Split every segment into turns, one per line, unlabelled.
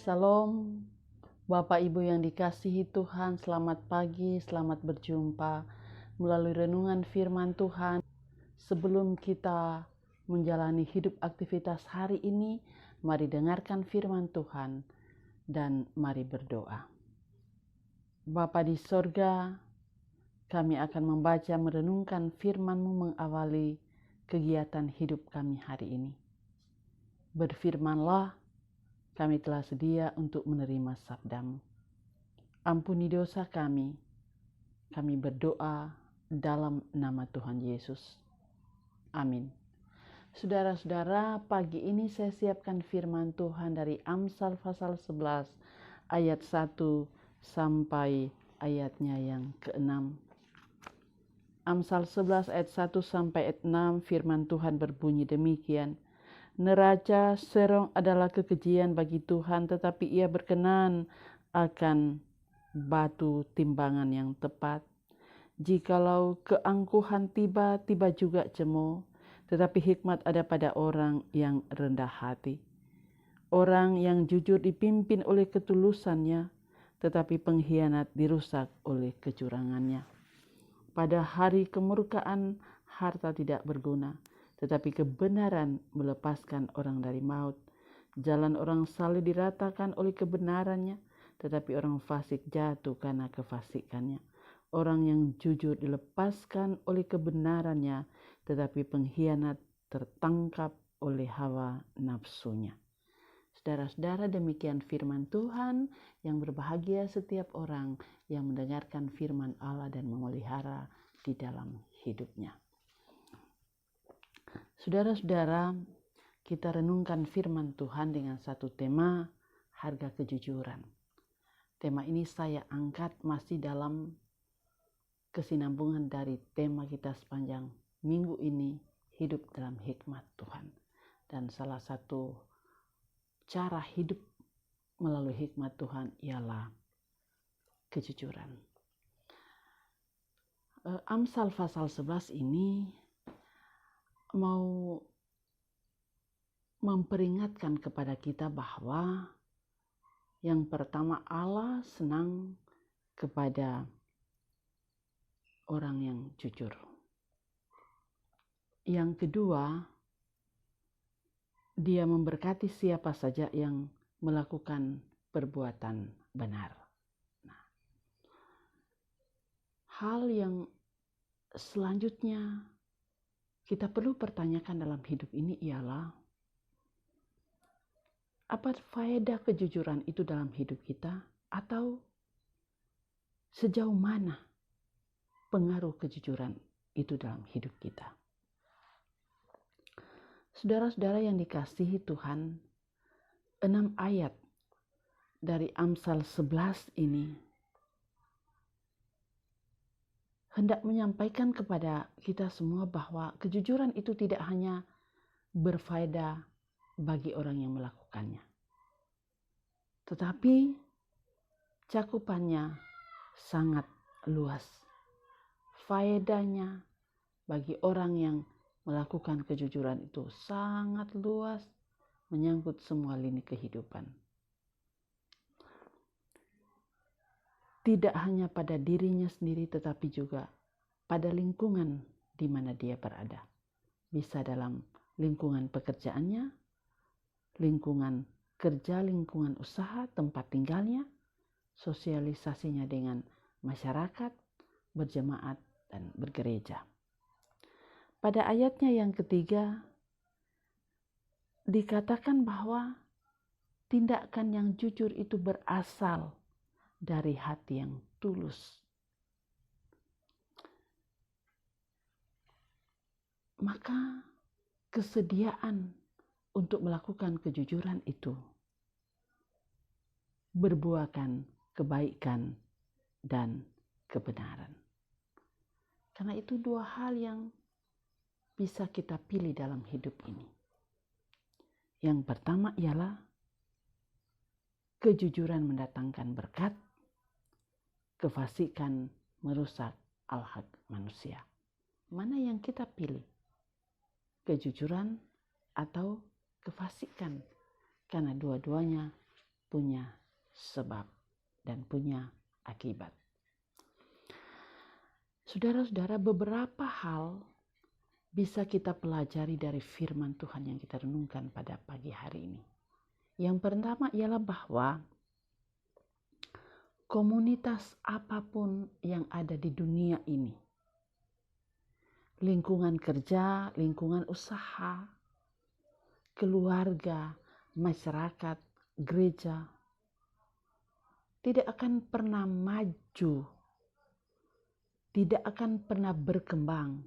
Salam, Bapak Ibu yang dikasihi Tuhan, selamat pagi, selamat berjumpa melalui renungan firman Tuhan. Sebelum kita menjalani hidup aktivitas hari ini, mari dengarkan firman Tuhan dan mari berdoa. Bapa di sorga, kami akan membaca merenungkan firman-Mu mengawali kegiatan hidup kami hari ini. Berfirmanlah, kami telah sedia untuk menerima sabda-Mu. Ampuni dosa kami berdoa dalam nama Tuhan Yesus. Amin. Saudara-saudara, pagi ini saya siapkan firman Tuhan dari Amsal pasal 11 ayat 1 sampai ayatnya yang ke-6. Amsal 11 ayat 1 sampai ayat 6 firman Tuhan berbunyi demikian. Neraca serong adalah kekejian bagi Tuhan, tetapi Ia berkenan akan batu timbangan yang tepat. Jikalau keangkuhan tiba, tiba juga cemooh, tetapi hikmat ada pada orang yang rendah hati. Orang yang jujur dipimpin oleh ketulusannya, tetapi pengkhianat dirusak oleh kecurangannya. Pada hari kemurkaan harta tidak berguna, tetapi kebenaran melepaskan orang dari maut. Jalan orang saleh diratakan oleh kebenarannya, tetapi orang fasik jatuh karena kefasikannya. Orang yang jujur dilepaskan oleh kebenarannya, tetapi pengkhianat tertangkap oleh hawa nafsunya. Saudara-saudara, demikian firman Tuhan. Yang berbahagia setiap orang yang mendengarkan firman Allah dan memelihara di dalam hidupnya. Saudara-saudara, kita renungkan firman Tuhan dengan satu tema, harga kejujuran. Tema ini saya angkat masih dalam kesinambungan dari tema kita sepanjang minggu ini, hidup dalam hikmat Tuhan. Dan salah satu cara hidup melalui hikmat Tuhan ialah kejujuran. Amsal pasal 11 ini mau memperingatkan kepada kita bahwa yang pertama, Allah senang kepada orang yang jujur. Yang kedua, Dia memberkati siapa saja yang melakukan perbuatan benar. Nah, hal yang selanjutnya kita perlu pertanyakan dalam hidup ini ialah, apa faedah kejujuran itu dalam hidup kita? Atau sejauh mana pengaruh kejujuran itu dalam hidup kita? Saudara-saudara yang dikasihi Tuhan, 6 ayat dari Amsal 11 ini hendak menyampaikan kepada kita semua bahwa kejujuran itu tidak hanya berfaedah bagi orang yang melakukannya, tetapi cakupannya sangat luas. Faedahnya bagi orang yang melakukan kejujuran itu sangat luas, menyangkut semua lini kehidupan. Tidak hanya pada dirinya sendiri, tetapi juga pada lingkungan di mana dia berada. Bisa dalam lingkungan pekerjaannya, lingkungan kerja, lingkungan usaha, tempat tinggalnya, sosialisasinya dengan masyarakat, berjemaat, dan bergereja. Pada ayatnya yang ketiga, dikatakan bahwa tindakan yang jujur itu berasal dari hati yang tulus. Maka kesediaan untuk melakukan kejujuran itu berbuahkan kebaikan dan kebenaran. Karena itu dua hal yang bisa kita pilih dalam hidup ini. Yang pertama ialah kejujuran mendatangkan berkat, kefasikan merusak al-haq manusia. Mana yang kita pilih? Kejujuran atau kefasikan? Karena dua-duanya punya sebab dan punya akibat. Saudara-saudara, beberapa hal bisa kita pelajari dari firman Tuhan yang kita renungkan pada pagi hari ini. Yang pertama ialah bahwa komunitas apapun yang ada di dunia ini, lingkungan kerja, lingkungan usaha, keluarga, masyarakat, gereja, tidak akan pernah maju, tidak akan pernah berkembang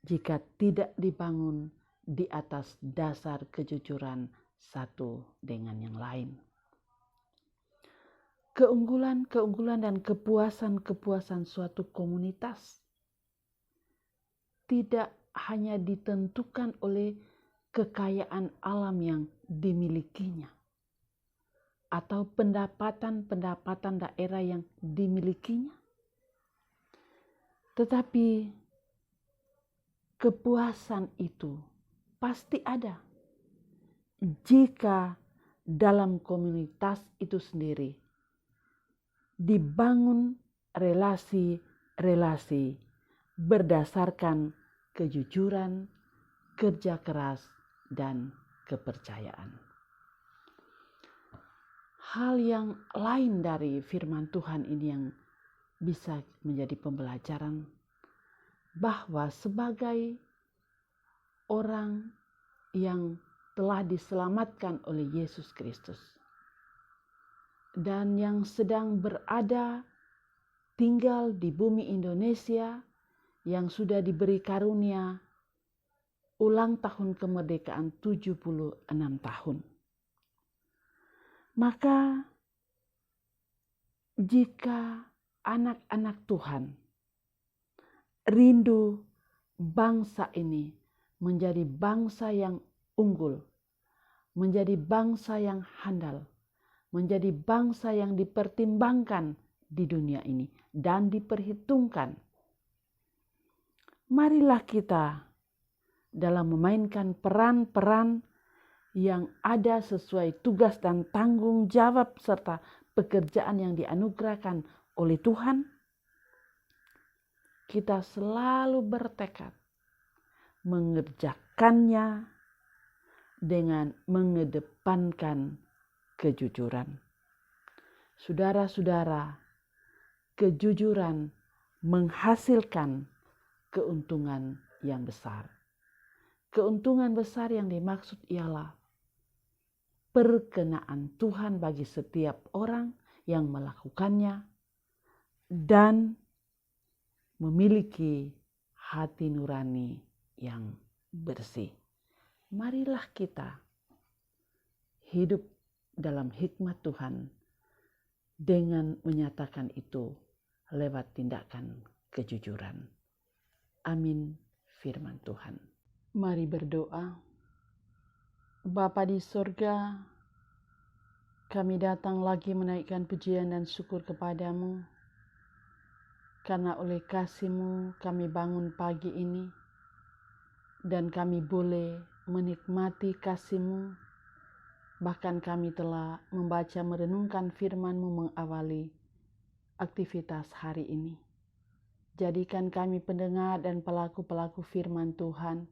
jika tidak dibangun di atas dasar kejujuran satu dengan yang lain. Keunggulan-keunggulan dan kepuasan-kepuasan suatu komunitas tidak hanya ditentukan oleh kekayaan alam yang dimilikinya atau pendapatan-pendapatan daerah yang dimilikinya, tetapi kepuasan itu pasti ada jika dalam komunitas itu sendiri dibangun relasi-relasi berdasarkan kejujuran, kerja keras, dan kepercayaan. Hal yang lain dari firman Tuhan ini yang bisa menjadi pembelajaran bahwa sebagai orang yang telah diselamatkan oleh Yesus Kristus dan yang sedang berada tinggal di bumi Indonesia yang sudah diberi karunia ulang tahun kemerdekaan 76 tahun. Maka jika anak-anak Tuhan rindu bangsa ini menjadi bangsa yang unggul, menjadi bangsa yang handal, menjadi bangsa yang dipertimbangkan di dunia ini dan diperhitungkan, marilah kita dalam memainkan peran-peran yang ada sesuai tugas dan tanggung jawab serta pekerjaan yang dianugerahkan oleh Tuhan, kita selalu bertekad mengerjakannya dengan mengedepankan kejujuran. Saudara-saudara, kejujuran menghasilkan keuntungan yang besar. Keuntungan besar yang dimaksud ialah perkenaan Tuhan bagi setiap orang yang melakukannya dan memiliki hati nurani yang bersih. Marilah kita hidup dalam hikmat Tuhan dengan menyatakan itu lewat tindakan kejujuran. Amin, firman Tuhan. Mari berdoa. Bapa di sorga, kami datang lagi menaikkan pujian dan syukur kepadamu, karena oleh kasih-Mu kami bangun pagi ini, dan kami boleh menikmati kasih-Mu. Bahkan kami telah membaca merenungkan firman-Mu mengawali aktivitas hari ini. Jadikan kami pendengar dan pelaku-pelaku firman Tuhan,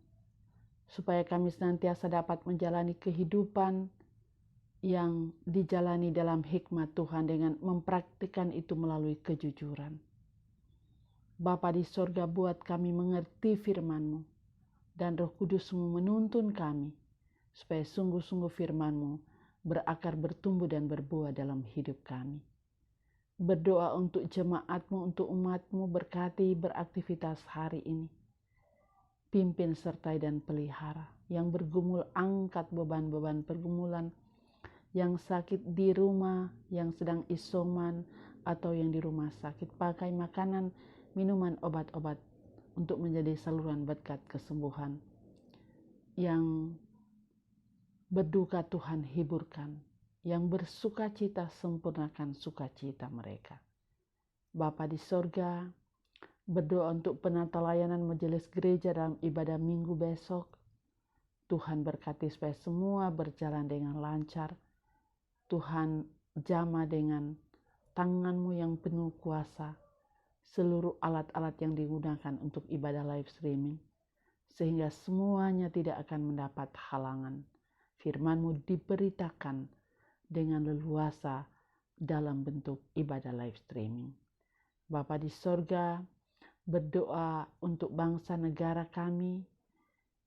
supaya kami senantiasa dapat menjalani kehidupan yang dijalani dalam hikmat Tuhan dengan mempraktikkan itu melalui kejujuran. Bapa di sorga, buat kami mengerti firman-Mu, dan Roh Kudus-Mu menuntun kami, supaya sungguh-sungguh firman-Mu berakar, bertumbuh, dan berbuah dalam hidup kami. Berdoa untuk jemaat-Mu, untuk umat-Mu, berkati beraktivitas hari ini. Pimpin, sertai, dan pelihara. Yang bergumul, angkat beban-beban pergumulan. Yang sakit di rumah, yang sedang isoman, atau yang di rumah sakit. Pakai makanan, minuman, obat-obat untuk menjadi saluran berkat kesembuhan. Yang berduka Tuhan hiburkan. Yang bersukacita sempurnakan sukacita mereka. Bapa di sorga, berdoa untuk penata layanan majelis gereja dalam ibadah minggu besok. Tuhan berkati supaya semua berjalan dengan lancar. Tuhan, jamah dengan tangan-Mu yang penuh kuasa seluruh alat-alat yang digunakan untuk ibadah live streaming, sehingga semuanya tidak akan mendapat halangan. Firman-Mu diberitakan dengan leluasa dalam bentuk ibadah live streaming. Bapa di sorga, berdoa untuk bangsa negara kami,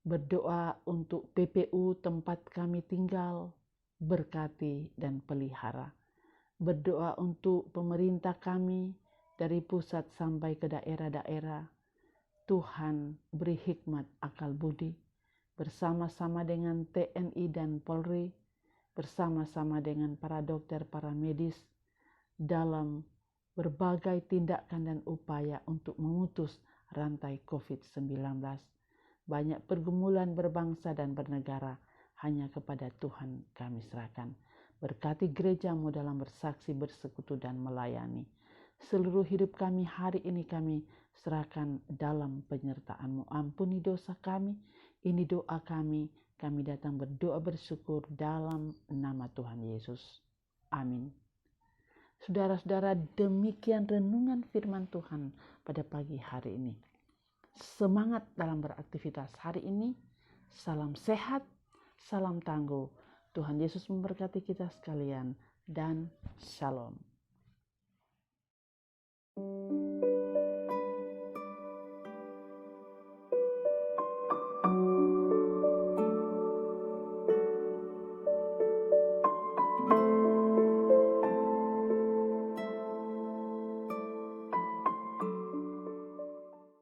berdoa untuk PPU tempat kami tinggal, berkati dan pelihara. Berdoa untuk pemerintah kami dari pusat sampai ke daerah-daerah. Tuhan beri hikmat akal budi bersama-sama dengan TNI dan Polri, bersama-sama dengan para dokter, para medis dalam berbagai tindakan dan upaya untuk memutus rantai COVID-19. Banyak pergumulan berbangsa dan bernegara, hanya kepada Tuhan kami serahkan. Berkati gereja-Mu dalam bersaksi, bersekutu, dan melayani. Seluruh hidup kami hari ini kami serahkan dalam penyertaan-Mu. Ampuni dosa kami, ini doa kami. Kami datang berdoa bersyukur dalam nama Tuhan Yesus. Amin. Saudara-saudara, demikian renungan firman Tuhan pada pagi hari ini. Semangat dalam beraktivitas hari ini. Salam sehat, salam tangguh. Tuhan Yesus memberkati kita sekalian dan shalom.